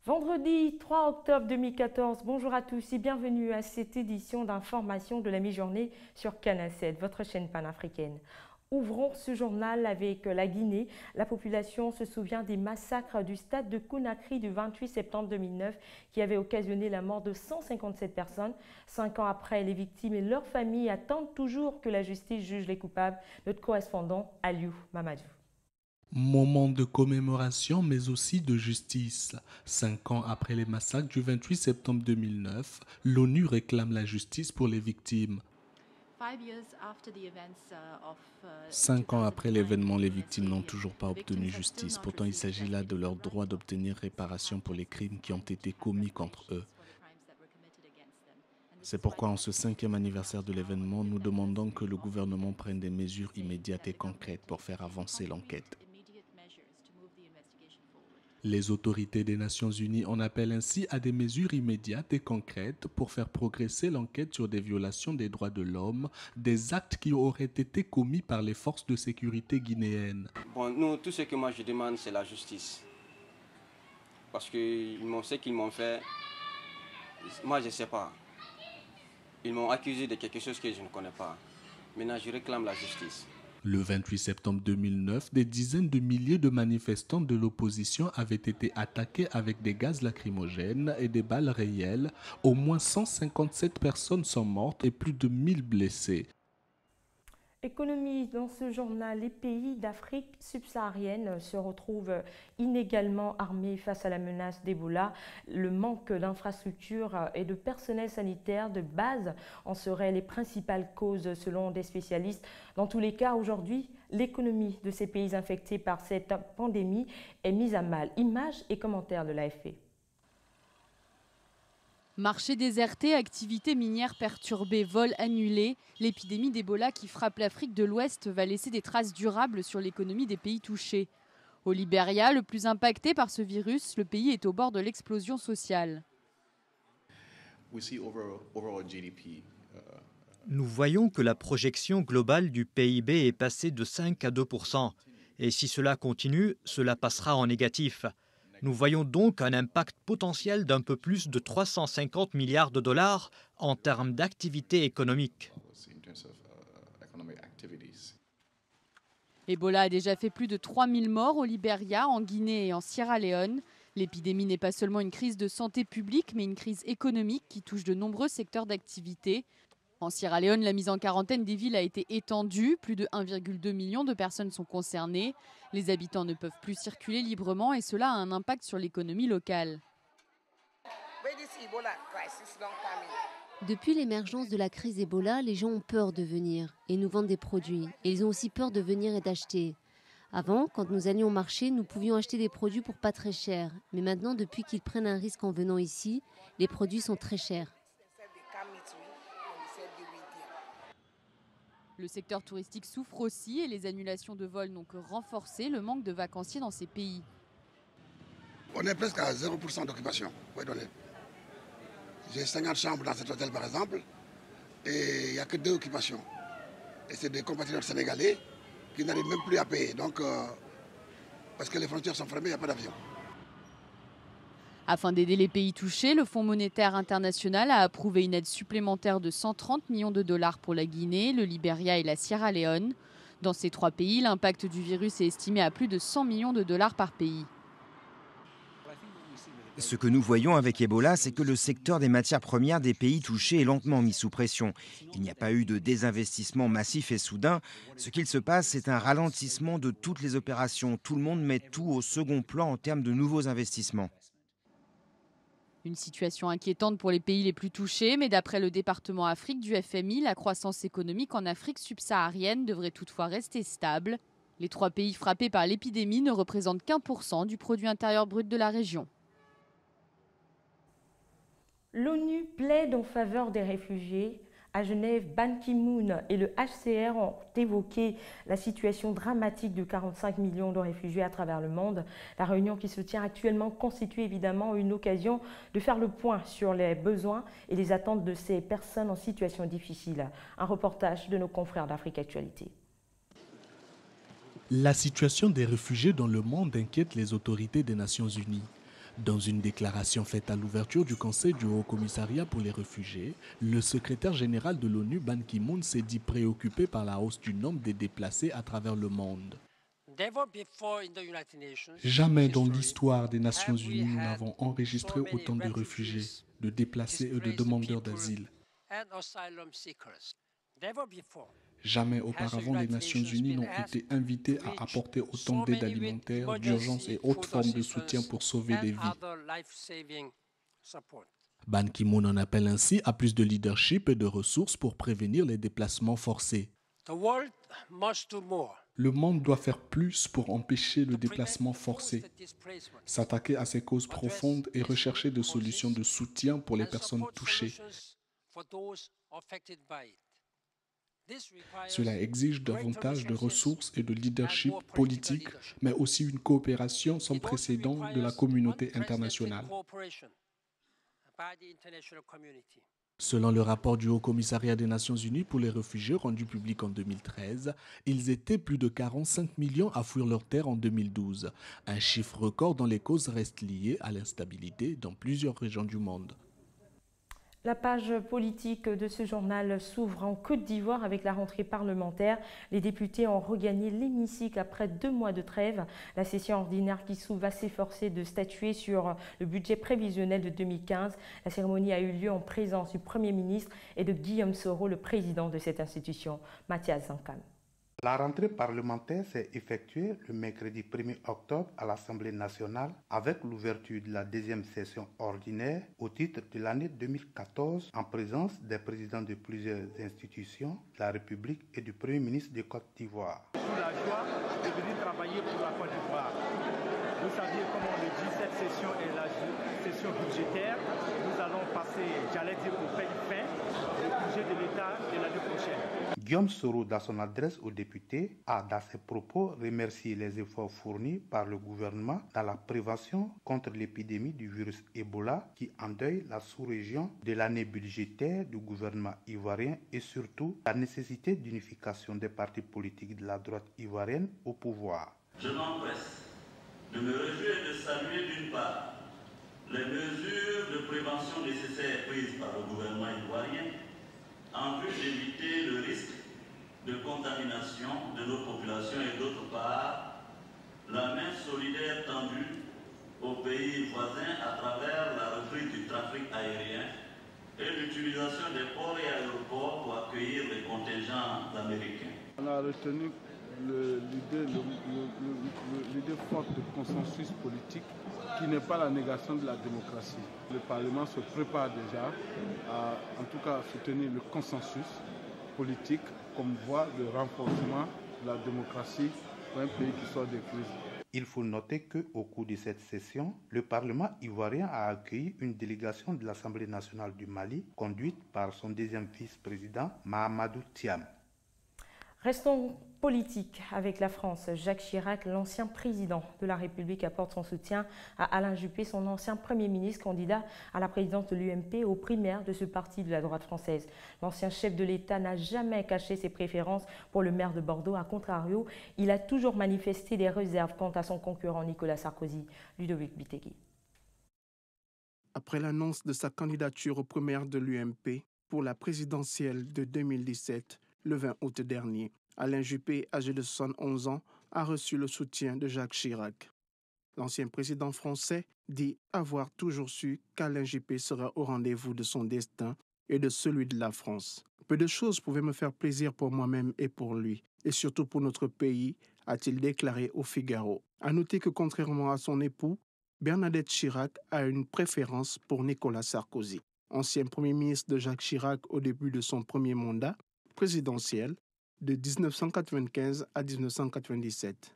Vendredi 3 octobre 2014, bonjour à tous et bienvenue à cette édition d'information de la mi-journée sur Canal 7, votre chaîne panafricaine. Ouvrons ce journal avec la Guinée. La population se souvient des massacres du stade de Conakry du 28 septembre 2009 qui avait occasionné la mort de 157 personnes. 5 ans après, les victimes et leurs familles attendent toujours que la justice juge les coupables. Notre correspondant, Aliou Mamadou. Moment de commémoration mais aussi de justice. 5 ans après les massacres du 28 septembre 2009, l'ONU réclame la justice pour les victimes. 5 ans après l'événement, les victimes n'ont toujours pas obtenu justice. Pourtant, il s'agit là de leur droit d'obtenir réparation pour les crimes qui ont été commis contre eux. C'est pourquoi, en ce 5e anniversaire de l'événement, nous demandons que le gouvernement prenne des mesures immédiates et concrètes pour faire avancer l'enquête. Les autorités des Nations Unies en appellent ainsi à des mesures immédiates et concrètes pour faire progresser l'enquête sur des violations des droits de l'homme, des actes qui auraient été commis par les forces de sécurité guinéennes. Bon, nous, tout ce que moi je demande, c'est la justice. Parce que ce qu'ils m'ont fait, moi je ne sais pas. Ils m'ont accusé de quelque chose que je ne connais pas. Maintenant, je réclame la justice. Le 28 septembre 2009, des dizaines de milliers de manifestants de l'opposition avaient été attaqués avec des gaz lacrymogènes et des balles réelles. Au moins 157 personnes sont mortes et plus de 1000 blessés. Économie, dans ce journal, les pays d'Afrique subsaharienne se retrouvent inégalement armés face à la menace d'Ebola. Le manque d'infrastructures et de personnel sanitaire de base en seraient les principales causes selon des spécialistes. Dans tous les cas, aujourd'hui, l'économie de ces pays infectés par cette pandémie est mise à mal. Images et commentaires de l'AFP. Marché déserté, activités minières perturbées, vols annulés, l'épidémie d'Ebola qui frappe l'Afrique de l'Ouest va laisser des traces durables sur l'économie des pays touchés. Au Libéria, le plus impacté par ce virus, le pays est au bord de l'explosion sociale. Nous voyons que la projection globale du PIB est passée de 5 à 2%. Et si cela continue, cela passera en négatif. Nous voyons donc un impact potentiel d'un peu plus de 350 milliards de dollars en termes d'activité économique. Ebola a déjà fait plus de 3000 morts au Libéria, en Guinée et en Sierra Leone. L'épidémie n'est pas seulement une crise de santé publique, mais une crise économique qui touche de nombreux secteurs d'activité. En Sierra Leone, la mise en quarantaine des villes a été étendue. Plus de 1,2 million de personnes sont concernées. Les habitants ne peuvent plus circuler librement et cela a un impact sur l'économie locale. Depuis l'émergence de la crise Ebola, les gens ont peur de venir et nous vendent des produits. Et ils ont aussi peur de venir et d'acheter. Avant, quand nous allions au marché, nous pouvions acheter des produits pour pas très cher. Mais maintenant, depuis qu'ils prennent un risque en venant ici, les produits sont très chers. Le secteur touristique souffre aussi et les annulations de vols n'ont que renforcé le manque de vacanciers dans ces pays. On est presque à 0% d'occupation. J'ai 50 chambres dans cet hôtel par exemple et il n'y a que 2 occupations. Et c'est des compatriotes sénégalais qui n'arrivent même plus à payer. Donc, parce que les frontières sont fermées, il n'y a pas d'avion. Afin d'aider les pays touchés, le Fonds monétaire international a approuvé une aide supplémentaire de 130 millions de dollars pour la Guinée, le Libéria et la Sierra Leone. Dans ces 3 pays, l'impact du virus est estimé à plus de 100 millions de dollars par pays. Ce que nous voyons avec Ebola, c'est que le secteur des matières premières des pays touchés est lentement mis sous pression. Il n'y a pas eu de désinvestissement massif et soudain. Ce qu'il se passe, c'est un ralentissement de toutes les opérations. Tout le monde met tout au second plan en termes de nouveaux investissements. Une situation inquiétante pour les pays les plus touchés, mais d'après le département Afrique du FMI, la croissance économique en Afrique subsaharienne devrait toutefois rester stable. Les 3 pays frappés par l'épidémie ne représentent qu'1% du produit intérieur brut de la région. L'ONU plaide en faveur des réfugiés. À Genève, Ban Ki-moon et le HCR ont évoqué la situation dramatique de 45 millions de réfugiés à travers le monde. La réunion qui se tient actuellement constitue évidemment une occasion de faire le point sur les besoins et les attentes de ces personnes en situation difficile. Un reportage de nos confrères d'Afrique Actualité. La situation des réfugiés dans le monde inquiète les autorités des Nations Unies. Dans une déclaration faite à l'ouverture du Conseil du Haut Commissariat pour les réfugiés, le secrétaire général de l'ONU, Ban Ki-moon, s'est dit préoccupé par la hausse du nombre des déplacés à travers le monde. Jamais dans l'histoire des Nations Unies, nous n'avons enregistré autant de réfugiés, de déplacés et de demandeurs d'asile. Jamais auparavant, les Nations Unies n'ont été invitées à apporter autant d'aide alimentaire, d'urgence et autres formes de soutien pour sauver des vies. Ban Ki-moon en appelle ainsi à plus de leadership et de ressources pour prévenir les déplacements forcés. Le monde doit faire plus pour empêcher le déplacement forcé, s'attaquer à ces causes profondes et rechercher des solutions de soutien pour les personnes touchées. Cela exige davantage de ressources et de leadership politique, mais aussi une coopération sans précédent de la communauté internationale. Selon le rapport du Haut Commissariat des Nations Unies pour les réfugiés rendu public en 2013, ils étaient plus de 45 millions à fuir leur terre en 2012, un chiffre record dont les causes restent liées à l'instabilité dans plusieurs régions du monde. La page politique de ce journal s'ouvre en Côte d'Ivoire avec la rentrée parlementaire. Les députés ont regagné l'hémicycle après 2 mois de trêve. La session ordinaire qui s'ouvre va s'efforcer de statuer sur le budget prévisionnel de 2015. La cérémonie a eu lieu en présence du Premier ministre et de Guillaume Soro, le président de cette institution. Mathias Zankam. La rentrée parlementaire s'est effectuée le mercredi 1er octobre à l'Assemblée nationale avec l'ouverture de la 2e session ordinaire au titre de l'année 2014 en présence des présidents de plusieurs institutions de la République et du Premier ministre de Côte d'Ivoire. J'ai la joie de venir travailler pour la Côte d'Ivoire. Vous saviez comment on le dit, cette session est la session budgétaire. Nous allons passer, j'allais dire pour faire fin, le budget de l'État de l'année prochaine. Guillaume Soro, dans son adresse aux députés, a, dans ses propos, remercié les efforts fournis par le gouvernement dans la prévention contre l'épidémie du virus Ebola qui endeuille la sous-région, de l'année budgétaire du gouvernement ivoirien et surtout la nécessité d'unification des partis politiques de la droite ivoirienne au pouvoir. Je m'empresse de me réjouir et de saluer d'une part les mesures de prévention nécessaires prises par le gouvernement ivoirien en vue d'éviter le risque de contamination de nos populations et d'autre part la main solidaire tendue aux pays voisins à travers la reprise du trafic aérien et l'utilisation des ports et aéroports pour accueillir les contingents américains. On a retenu l'idée forte de consensus politique qui n'est pas la négation de la démocratie. Le Parlement se prépare déjà à, en tout cas, soutenir le consensus politique comme voie de renforcement de la démocratie pour un pays qui sort des crises. Il faut noter qu'au cours de cette session, le Parlement ivoirien a accueilli une délégation de l'Assemblée nationale du Mali, conduite par son 2e vice-président, Mahamadou Thiam. Restons politiques avec la France. Jacques Chirac, l'ancien président de la République, apporte son soutien à Alain Juppé, son ancien Premier ministre, candidat à la présidence de l'UMP aux primaires de ce parti de la droite française. L'ancien chef de l'État n'a jamais caché ses préférences pour le maire de Bordeaux. A contrario, il a toujours manifesté des réserves quant à son concurrent Nicolas Sarkozy. Ludovic Bitegui. Après l'annonce de sa candidature aux primaires de l'UMP pour la présidentielle de 2017, le 20 août dernier, Alain Juppé, âgé de 71 ans, a reçu le soutien de Jacques Chirac. L'ancien président français dit avoir toujours su qu'Alain Juppé sera au rendez-vous de son destin et de celui de la France. Peu de choses pouvaient me faire plaisir pour moi-même et pour lui, et surtout pour notre pays, a-t-il déclaré au Figaro. À noter que contrairement à son époux, Bernadette Chirac a une préférence pour Nicolas Sarkozy. Ancien Premier ministre de Jacques Chirac au début de son premier mandat présidentiel, de 1995 à 1997.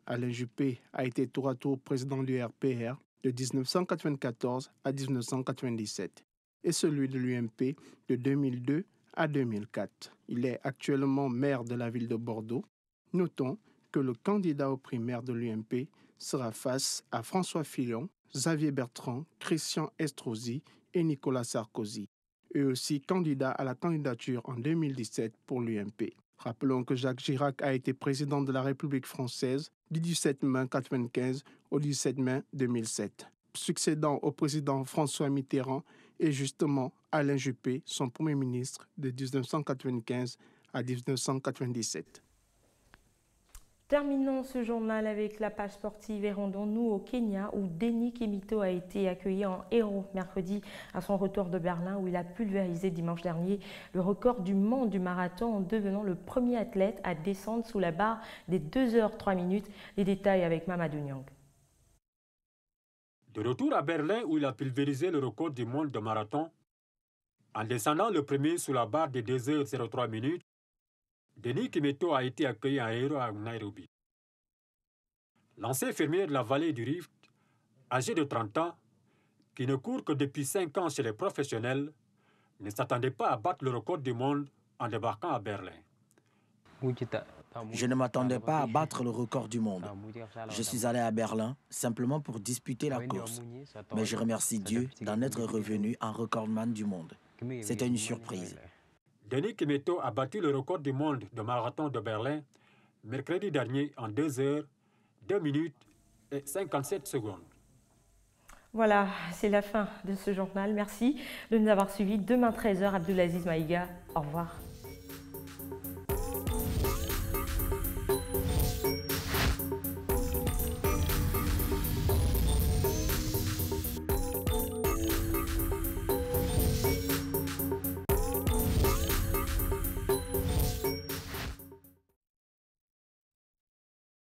Alain Juppé a été tour à tour président du RPR de 1994 à 1997 et celui de l'UMP de 2002 à 2004. Il est actuellement maire de la ville de Bordeaux. Notons que le candidat au primaire de l'UMP sera face à François Fillon, Xavier Bertrand, Christian Estrosi et Nicolas Sarkozy, eux aussi candidats à la candidature en 2017 pour l'UMP. Rappelons que Jacques Chirac a été président de la République française du 17 mai 1995 au 17 mai 2007. Succédant au président François Mitterrand et justement Alain Juppé, son premier ministre de 1995 à 1997. Terminons ce journal avec la page sportive et rendons-nous au Kenya où Denis Kimito a été accueilli en héros mercredi à son retour de Berlin où il a pulvérisé dimanche dernier le record du monde du marathon en devenant le premier athlète à descendre sous la barre des 2h03. Les détails avec Mamadou Niang. De retour à Berlin où il a pulvérisé le record du monde de marathon, en descendant le premier sous la barre des 2h03, Denis Kimito a été accueilli en héros à Nairobi. L'ancien fermier de la vallée du Rift, âgé de 30 ans, qui ne court que depuis 5 ans chez les professionnels, ne s'attendait pas à battre le record du monde en débarquant à Berlin. Je ne m'attendais pas à battre le record du monde. Je suis allé à Berlin simplement pour disputer la course. Mais je remercie Dieu d'en être revenu un recordman du monde. C'était une surprise. Denis Kimito a battu le record du monde de marathon de Berlin mercredi dernier en 2h, 2 minutes et 57 secondes. Voilà, c'est la fin de ce journal. Merci de nous avoir suivis. Demain 13h, Abdulaziz Maïga. Au revoir.